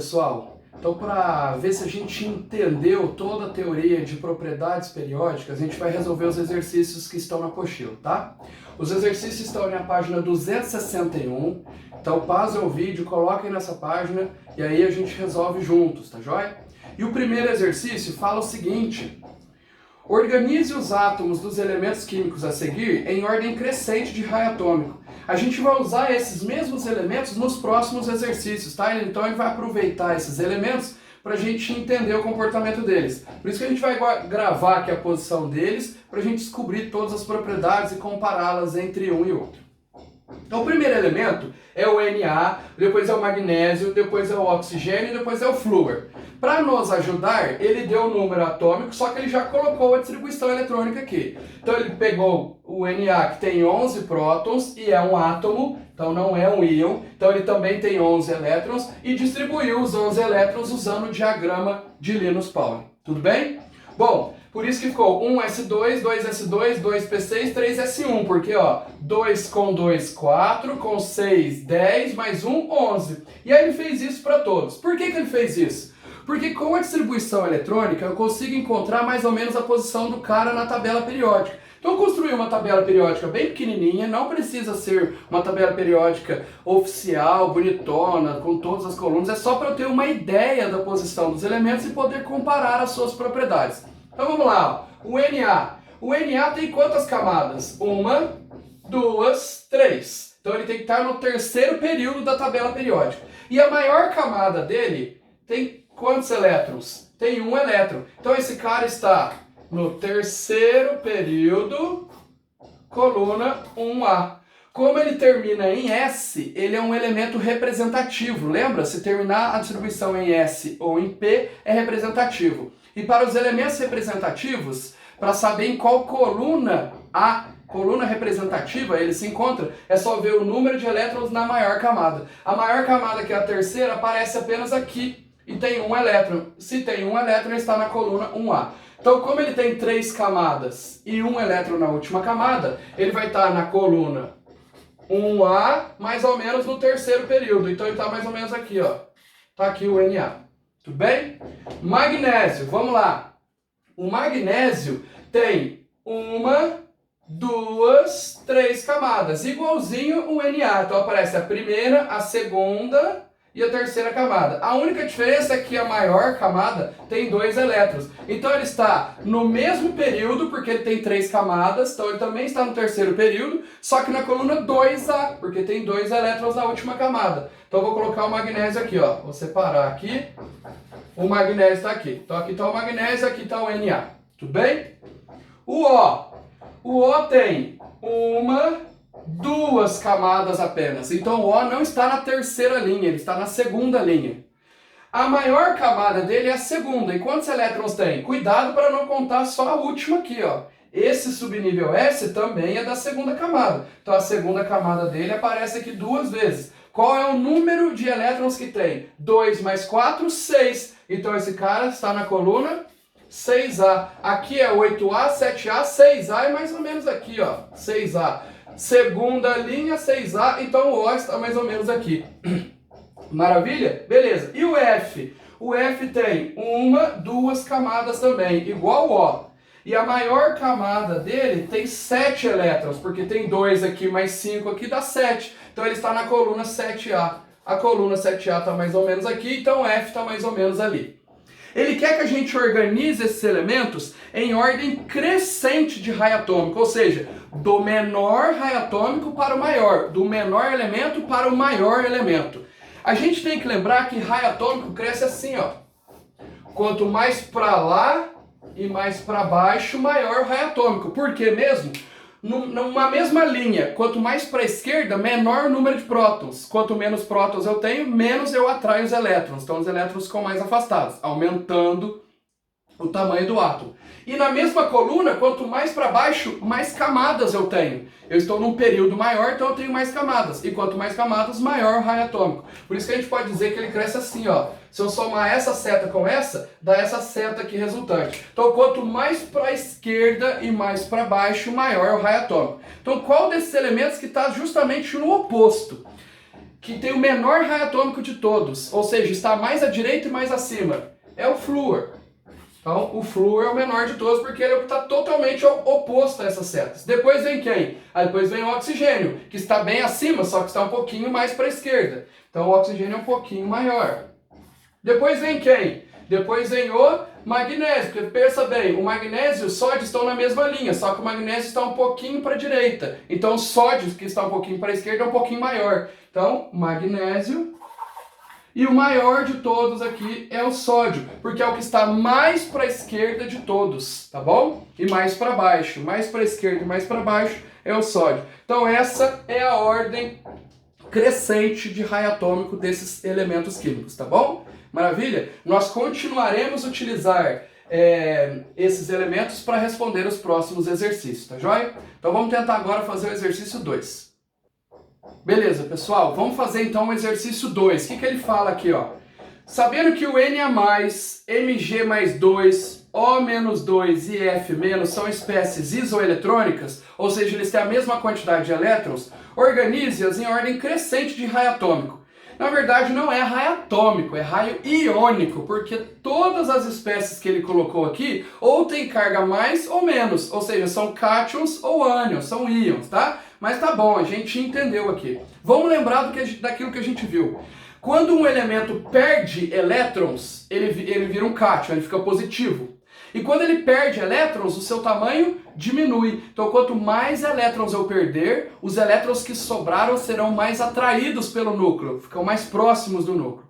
Pessoal, então para ver se a gente entendeu toda a teoria de propriedades periódicas, a gente vai resolver os exercícios que estão na apostila, tá? Os exercícios estão na página 261, então pausem o vídeo, coloquem nessa página e aí a gente resolve juntos, tá joia? E o primeiro exercício fala o seguinte: organize os átomos dos elementos químicos a seguir em ordem crescente de raio atômico. A gente vai usar esses mesmos elementos nos próximos exercícios, tá? Então ele vai aproveitar esses elementos para a gente entender o comportamento deles. Por isso que a gente vai gravar aqui a posição deles, para a gente descobrir todas as propriedades e compará-las entre um e outro. Então o primeiro elemento é o Na, depois é o magnésio, depois é o oxigênio e depois é o flúor. Para nos ajudar, ele deu o número atômico, só que ele já colocou a distribuição eletrônica aqui. Então ele pegou o Na, que tem 11 prótons e é um átomo, então não é um íon, então ele também tem 11 elétrons, e distribuiu os 11 elétrons usando o diagrama de Linus Pauling. Tudo bem? Bom, por isso que ficou 1s2, 2s2, 2p6, 3s1, porque ó, 2 com 2, 4, com 6, 10, mais 1, 11. E aí ele fez isso para todos. Por que ele fez isso? Porque com a distribuição eletrônica eu consigo encontrar mais ou menos a posição do cara na tabela periódica. Então eu construí uma tabela periódica bem pequenininha, não precisa ser uma tabela periódica oficial, bonitona, com todas as colunas, é só para eu ter uma ideia da posição dos elementos e poder comparar as suas propriedades. Então vamos lá, o Na. O Na tem quantas camadas? 1, 2, 3. Então ele tem que estar no terceiro período da tabela periódica. E a maior camada dele tem quantos elétrons? Tem 1 elétron. Então esse cara está no terceiro período, coluna 1A. Como ele termina em S, ele é um elemento representativo. Lembra? Se terminar a distribuição em S ou em P, é representativo. E para os elementos representativos, para saber em qual coluna a coluna representativa ele se encontra, é só ver o número de elétrons na maior camada. A maior camada, que é a terceira, aparece apenas aqui e tem 1 elétron. Se tem 1 elétron, ele está na coluna 1A. Então, como ele tem 3 camadas e 1 elétron na última camada, ele vai estar na coluna 1A, mais ou menos no terceiro período. Então, ele está mais ou menos aqui, ó. Está aqui o Na. Tudo bem? Magnésio, vamos lá. O magnésio tem 1, 2, 3 camadas, igualzinho o Na. Então aparece a primeira, a segunda e a terceira camada. A única diferença é que a maior camada tem 2 elétrons. Então ele está no mesmo período, porque ele tem 3 camadas, então ele também está no terceiro período, só que na coluna 2A, porque tem 2 elétrons na última camada. Então eu vou colocar o magnésio aqui, ó. Vou separar aqui. O magnésio está aqui. Então aqui está o magnésio, aqui está o Na. Tudo bem? O O. O O tem 1, 2 camadas apenas. Então o O não está na terceira linha, ele está na segunda linha. A maior camada dele é a segunda. E quantos elétrons tem? Cuidado para não contar só a última aqui, ó. Esse subnível S também é da segunda camada. Então a segunda camada dele aparece aqui 2 vezes. Qual é o número de elétrons que tem? 2 mais 4, 6. Então esse cara está na coluna 6A. Aqui é 8A, 7A, 6A é mais ou menos aqui, ó. 6A. Segunda linha, 6A, então o O está mais ou menos aqui. Maravilha? Beleza. E o F? O F tem 1, 2 camadas também, igual o O. E a maior camada dele tem 7 elétrons, porque tem 2 aqui mais 5 aqui, dá 7. Então ele está na coluna 7A. A coluna 7A está mais ou menos aqui, então o F está mais ou menos ali. Ele quer que a gente organize esses elementos em ordem crescente de raio atômico, ou seja, do menor raio atômico para o maior, do menor elemento para o maior elemento. A gente tem que lembrar que raio atômico cresce assim, ó. Quanto mais para lá e mais para baixo, maior o raio atômico. Por quê mesmo? Numa mesma linha, quanto mais para a esquerda, menor o número de prótons. Quanto menos prótons eu tenho, menos eu atraio os elétrons. Então os elétrons ficam mais afastados, aumentando o tamanho do átomo. E na mesma coluna, quanto mais para baixo, mais camadas eu tenho. Eu estou num período maior, então eu tenho mais camadas. E quanto mais camadas, maior o raio atômico. Por isso que a gente pode dizer que ele cresce assim, ó. Se eu somar essa seta com essa, dá essa seta aqui resultante. Então, quanto mais para a esquerda e mais para baixo, maior é o raio atômico. Então, qual desses elementos que está justamente no oposto? que tem o menor raio atômico de todos, ou seja, está mais à direita e mais acima, é o flúor. Então, o flúor é o menor de todos porque ele é o que está totalmente oposto a essas setas. Depois vem quem? Depois vem o oxigênio, que está bem acima, só que está um pouquinho mais para a esquerda. Então, o oxigênio é um pouquinho maior. Depois vem quem? Depois vem o magnésio, porque pensa bem, o magnésio e o sódio estão na mesma linha, só que o magnésio está um pouquinho para a direita. Então, o sódio, que está um pouquinho para a esquerda, é um pouquinho maior. Então, magnésio. E o maior de todos aqui é o sódio, porque é o que está mais para a esquerda de todos, tá bom? E mais para baixo, mais para a esquerda e mais para baixo é o sódio. Então essa é a ordem crescente de raio atômico desses elementos químicos, tá bom? Maravilha? Nós continuaremos a utilizar esses elementos para responder os próximos exercícios, tá joia? Então vamos tentar agora fazer o exercício 2. Beleza, pessoal, vamos fazer então o exercício 2. O que ele fala aqui, ó? Sabendo que o Na+, Mg+2, O-2 e F- são espécies isoeletrônicas, ou seja, eles têm a mesma quantidade de elétrons, organize-as em ordem crescente de raio atômico. Na verdade, não é raio atômico, é raio iônico, porque todas as espécies que ele colocou aqui ou tem carga mais ou menos, ou seja, são cátions ou ânions, são íons, tá? Mas tá bom, a gente entendeu aqui. Vamos lembrar daquilo que a gente viu. Quando um elemento perde elétrons, ele vira um cátion, ele fica positivo. E quando ele perde elétrons, o seu tamanho diminui. Então, quanto mais elétrons eu perder, os elétrons que sobraram serão mais atraídos pelo núcleo, ficam mais próximos do núcleo.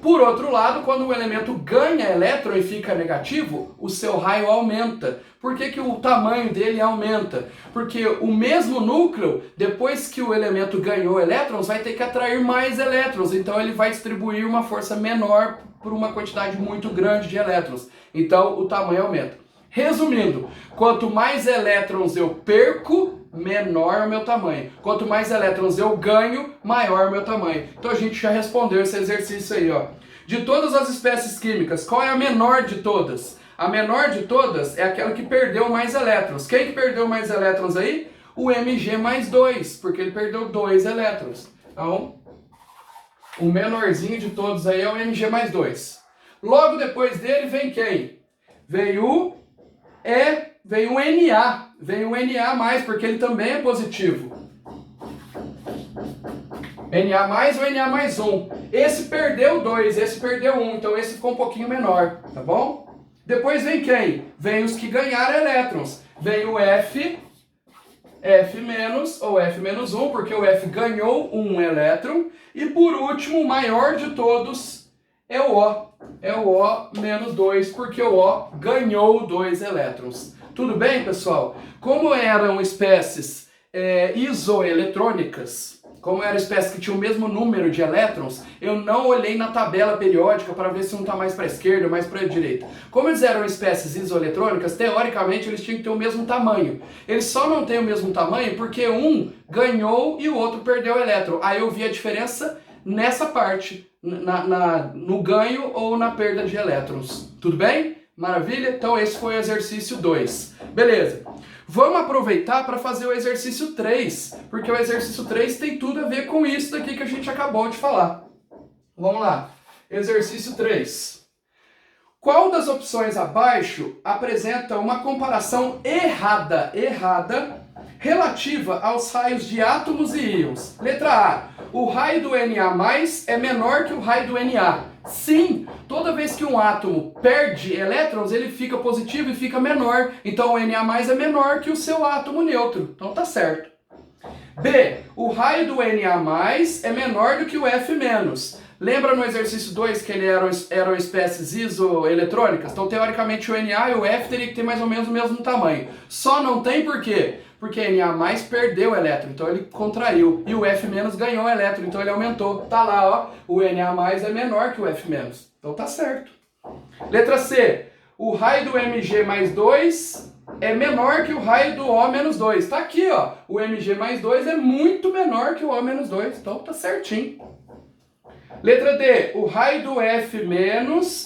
Por outro lado, quando um elemento ganha elétron e fica negativo, o seu raio aumenta. Por que o tamanho dele aumenta? Porque o mesmo núcleo, depois que o elemento ganhou elétrons, vai ter que atrair mais elétrons. Então ele vai distribuir uma força menor por uma quantidade muito grande de elétrons. Então o tamanho aumenta. Resumindo, quanto mais elétrons eu perco, menor é o meu tamanho. Quanto mais elétrons eu ganho, maior é o meu tamanho. Então a gente já respondeu esse exercício aí, ó. De todas as espécies químicas, qual é a menor de todas? A menor de todas é aquela que perdeu mais elétrons. Quem que perdeu mais elétrons aí? O Mg+2, porque ele perdeu 2 elétrons. Então, o menorzinho de todos aí é o Mg+2. Logo depois dele vem quem? Vem o Na. Vem o Na+, porque ele também é positivo. Na+, ou Na+1. Esse perdeu 2, esse perdeu 1, então esse ficou um pouquinho menor, tá bom? Depois vem quem? Vem os que ganharam elétrons. Vem o F- ou F-1, porque o F ganhou 1 elétron. E por último, o maior de todos é o O. É o O-2, porque o O ganhou 2 elétrons. Tudo bem, pessoal? Como eram espécies isoeletrônicas, como eram espécies que tinham o mesmo número de elétrons, eu não olhei na tabela periódica para ver se um está mais para a esquerda ou mais para a direita. Como eles eram espécies isoeletrônicas, teoricamente eles tinham que ter o mesmo tamanho. Eles só não têm o mesmo tamanho porque um ganhou e o outro perdeu elétron. Aí eu vi a diferença nessa parte, no ganho ou na perda de elétrons. Tudo bem? Maravilha? Então esse foi o exercício 2. Beleza. Vamos aproveitar para fazer o exercício 3, porque o exercício 3 tem tudo a ver com isso daqui que a gente acabou de falar. Vamos lá. Exercício 3. Qual das opções abaixo apresenta uma comparação errada relativa aos raios de átomos e íons? Letra A. O raio do Na+ é menor que o raio do Na. Sim, toda vez que um átomo perde elétrons, ele fica positivo e fica menor. Então o Na+ é menor que o seu átomo neutro. Então tá certo. B. O raio do Na+ é menor do que o F-. Lembra no exercício 2 que eram espécies isoeletrônicas? Então, teoricamente, o Na e o F teriam que ter mais ou menos o mesmo tamanho. Só não tem por quê? Porque Na+ perdeu elétron, então ele contraiu. E o F- ganhou elétron, então ele aumentou. Tá lá, ó. O Na+ é menor que o F-. Então tá certo. Letra C. O raio do Mg+2 é menor que o raio do O-2. Tá aqui, ó. O Mg+2 é muito menor que o O-2. Então tá certinho. Letra D, o raio do F-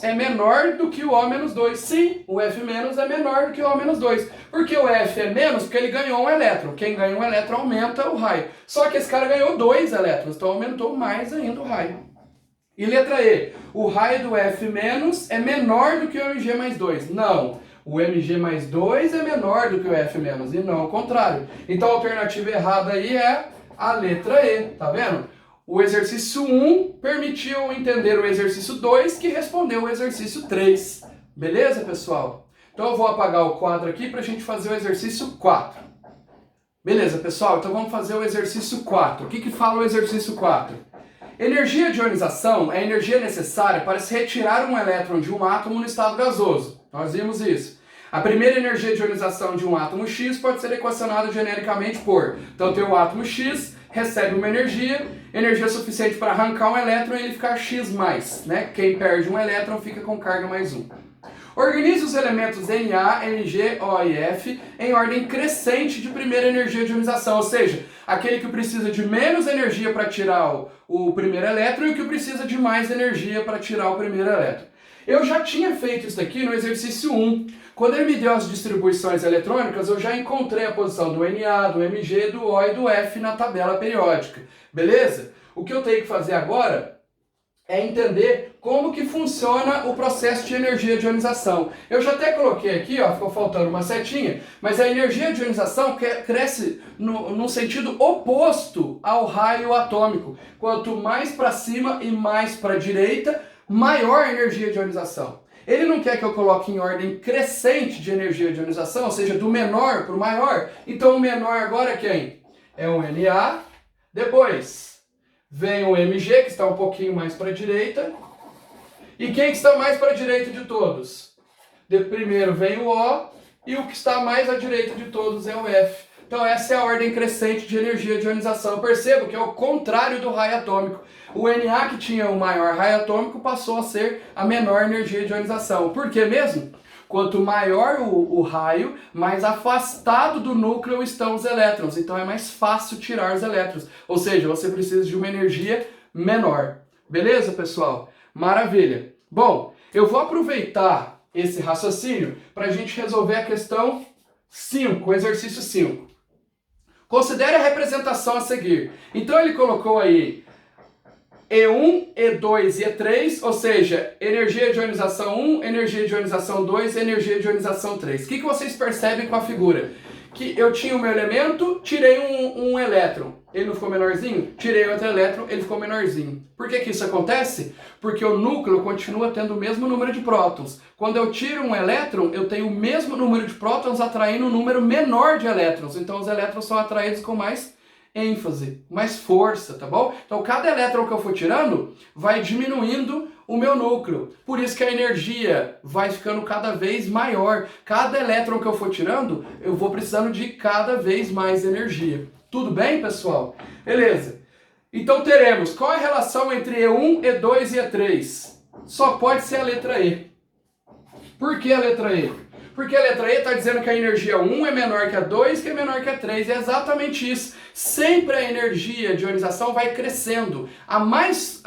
é menor do que o O menos 2. Sim, o F- é menor do que o O menos 2. Por que o F é menos? Porque ele ganhou um elétron. Quem ganha um elétron aumenta o raio. Só que esse cara ganhou 2 elétrons, então aumentou mais ainda o raio. E letra E, o raio do F- é menor do que o Mg mais 2. Não, o Mg mais 2 é menor do que o F- e não ao contrário. Então a alternativa errada aí é a letra E, tá vendo? O exercício 1 permitiu entender o exercício 2, que respondeu o exercício 3. Beleza, pessoal? Então eu vou apagar o quadro aqui para a gente fazer o exercício 4. Beleza, pessoal? Então vamos fazer o exercício 4. O que fala o exercício 4? Energia de ionização é a energia necessária para se retirar um elétron de um átomo no estado gasoso. Nós vimos isso. A primeira energia de ionização de um átomo X pode ser equacionada genericamente por... Então tem o átomo X, recebe uma energia suficiente para arrancar um elétron e ele ficar X+, né? Quem perde um elétron fica com carga mais 1. Organize os elementos Na, Mg, O e F em ordem crescente de primeira energia de ionização, ou seja, aquele que precisa de menos energia para tirar o primeiro elétron e o que precisa de mais energia para tirar o primeiro elétron. Eu já tinha feito isso daqui no exercício 1. Quando ele me deu as distribuições eletrônicas, eu já encontrei a posição do Na, do Mg, do O e do F na tabela periódica. Beleza? O que eu tenho que fazer agora é entender como que funciona o processo de energia de ionização. Eu já até coloquei aqui, ó, ficou faltando uma setinha, mas a energia de ionização cresce no sentido oposto ao raio atômico. Quanto mais para cima e mais para a direita, maior a energia de ionização. Ele não quer que eu coloque em ordem crescente de energia de ionização, ou seja, do menor para o maior. Então o menor agora é quem? É o Na, depois vem o Mg, que está um pouquinho mais para a direita. E quem que está mais para a direita de todos? Primeiro vem o O, e o que está mais à direita de todos é o F. Então essa é a ordem crescente de energia de ionização. Percebo que é o contrário do raio atômico. O Na, que tinha o maior raio atômico, passou a ser a menor energia de ionização. Por quê mesmo? Quanto maior o raio, mais afastado do núcleo estão os elétrons. Então é mais fácil tirar os elétrons. Ou seja, você precisa de uma energia menor. Beleza, pessoal? Maravilha. Bom, eu vou aproveitar esse raciocínio para a gente resolver a questão 5, o exercício 5. Considere a representação a seguir. Então ele colocou aí E1, E2 e E3, ou seja, energia de ionização 1, energia de ionização 2 e energia de ionização 3. O que vocês percebem com a figura? Que eu tinha o meu elemento, tirei um elétron. Ele não ficou menorzinho? Tirei outro elétron, ele ficou menorzinho. Por que isso acontece? Porque o núcleo continua tendo o mesmo número de prótons. Quando eu tiro um elétron, eu tenho o mesmo número de prótons atraindo um número menor de elétrons. Então os elétrons são atraídos com mais ênfase, mais força, tá bom? Então cada elétron que eu for tirando vai diminuindo o meu núcleo. Por isso que a energia vai ficando cada vez maior. Cada elétron que eu for tirando, eu vou precisando de cada vez mais energia. Tudo bem, pessoal? Beleza. Então teremos, qual é a relação entre E1, E2 e E3? Só pode ser a letra E. Por que a letra E? Porque a letra E está dizendo que a energia 1 é menor que a 2, que é menor que a 3. É exatamente isso. Sempre a energia de ionização vai crescendo. Mais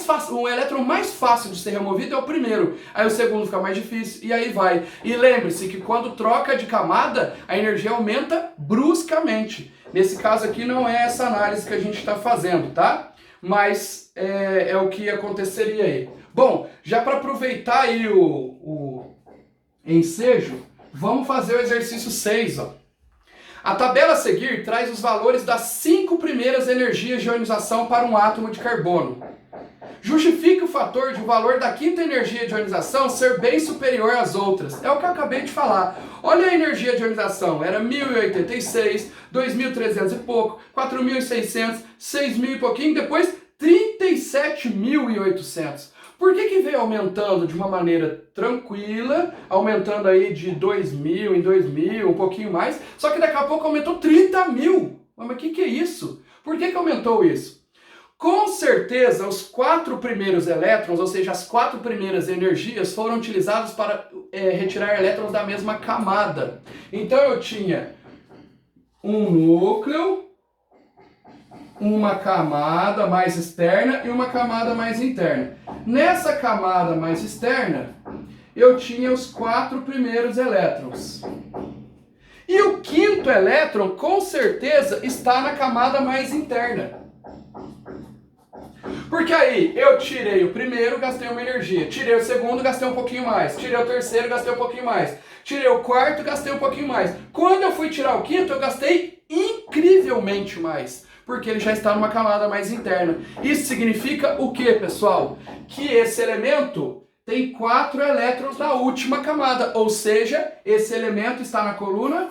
fácil, o elétron mais fácil de ser removido é o primeiro. Aí o segundo fica mais difícil e aí vai. E lembre-se que quando troca de camada, a energia aumenta bruscamente. Nesse caso aqui não é essa análise que a gente está fazendo, tá? Mas é o que aconteceria aí. Bom, já para aproveitar aí o ensejo, vamos fazer o exercício 6. Ó. A tabela a seguir traz os valores das 5 primeiras energias de ionização para um átomo de carbono. Justifique o fator de o valor da quinta energia de ionização ser bem superior às outras. É o que eu acabei de falar. Olha a energia de ionização, era 1086, 2300 e pouco, 4600, 6000 e pouquinho, depois 37.800. Por que veio aumentando de uma maneira tranquila, aumentando aí de 2.000 em 2.000, um pouquinho mais, só que daqui a pouco aumentou 30.000? Mas o que é isso? Por que aumentou isso? Com certeza, os 4 primeiros elétrons, ou seja, as 4 primeiras energias, foram utilizadas para retirar elétrons da mesma camada. Então eu tinha um núcleo uma camada mais externa e uma camada mais interna. Nessa camada mais externa, eu tinha os 4 primeiros elétrons. E o 5º elétron, com certeza, está na camada mais interna. Porque aí, eu tirei o primeiro, gastei uma energia. Tirei o segundo, gastei um pouquinho mais. Tirei o terceiro, gastei um pouquinho mais. Tirei o quarto, gastei um pouquinho mais. Quando eu fui tirar o 5º, eu gastei incrivelmente mais. Porque ele já está numa camada mais interna. Isso significa o quê, pessoal? Que esse elemento tem 4 elétrons na última camada. Ou seja, esse elemento está na coluna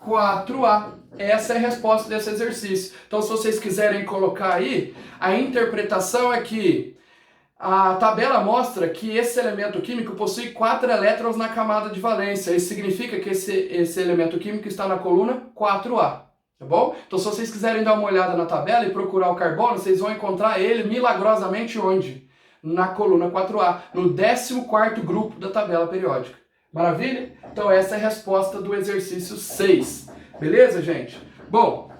4A. Essa é a resposta desse exercício. Então, se vocês quiserem colocar aí, a interpretação é que a tabela mostra que esse elemento químico possui 4 elétrons na camada de valência. Isso significa que esse elemento químico está na coluna 4A. Tá bom? Então, se vocês quiserem dar uma olhada na tabela e procurar o carbono, vocês vão encontrar ele milagrosamente onde? Na coluna 4A, no 14º grupo da tabela periódica. Maravilha? Então, essa é a resposta do exercício 6. Beleza, gente? Bom,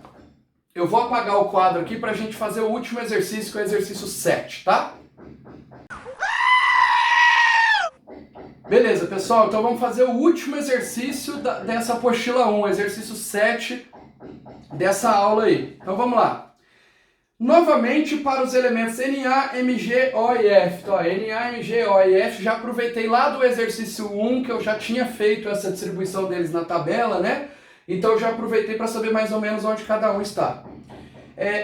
eu vou apagar o quadro aqui para a gente fazer o último exercício, que é o exercício 7, tá? Beleza, pessoal, então vamos fazer o último exercício dessa apostila 1, exercício 7 dessa aula aí. Então vamos lá. Novamente para os elementos Na, Mg, O e F. Então, Na, Mg, O e F, já aproveitei lá do exercício 1, que eu já tinha feito essa distribuição deles na tabela, né? Então eu já aproveitei para saber mais ou menos onde cada um está.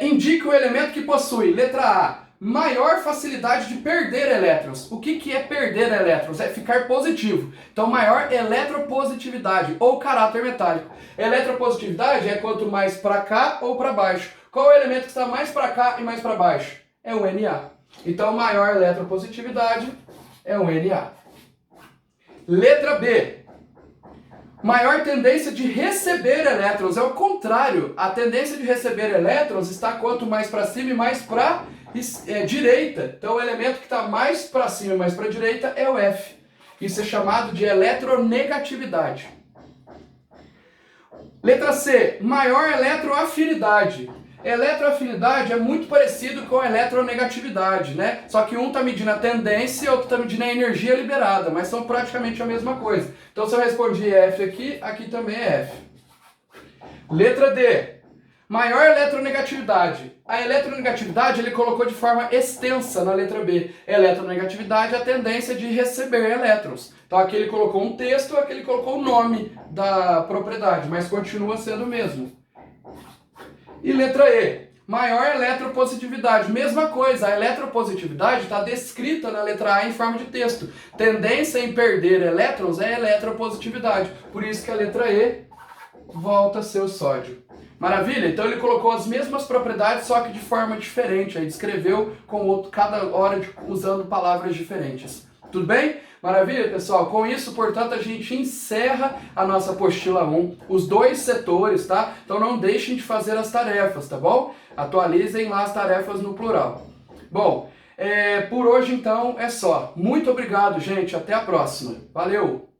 Indique o elemento que possui, letra A, maior facilidade de perder elétrons. O que é perder elétrons? É ficar positivo. Então, maior eletropositividade ou caráter metálico. Eletropositividade é quanto mais para cá ou para baixo. Qual é o elemento que está mais para cá e mais para baixo? É o Na. Então, maior eletropositividade é o Na. Letra B. Maior tendência de receber elétrons. É o contrário. A tendência de receber elétrons está quanto mais para cima e mais para direita. Então, o elemento que está mais para cima e mais para direita é o F. Isso é chamado de eletronegatividade. Letra C. Maior eletroafinidade. Eletroafinidade é muito parecido com a eletronegatividade, né? Só que um está medindo a tendência e outro está medindo a energia liberada, mas são praticamente a mesma coisa. Então, se eu respondi F aqui, aqui também é F. Letra D. Maior eletronegatividade. A eletronegatividade ele colocou de forma extensa na letra B. Eletronegatividade é a tendência de receber elétrons. Então, aqui ele colocou um texto, aqui ele colocou o nome da propriedade, mas continua sendo o mesmo. E letra E, maior eletropositividade. Mesma coisa, a eletropositividade está descrita na letra A em forma de texto. Tendência em perder elétrons é eletropositividade. Por isso que a letra E volta a ser o sódio. Maravilha? Então ele colocou as mesmas propriedades, só que de forma diferente. Aí descreveu com cada hora usando palavras diferentes. Tudo bem? Maravilha, pessoal? Com isso, portanto, a gente encerra a nossa apostila 1, os 2 setores, tá? Então não deixem de fazer as tarefas, tá bom? Atualizem lá as tarefas no plural. Bom, por hoje, então, é só. Muito obrigado, gente. Até a próxima. Valeu!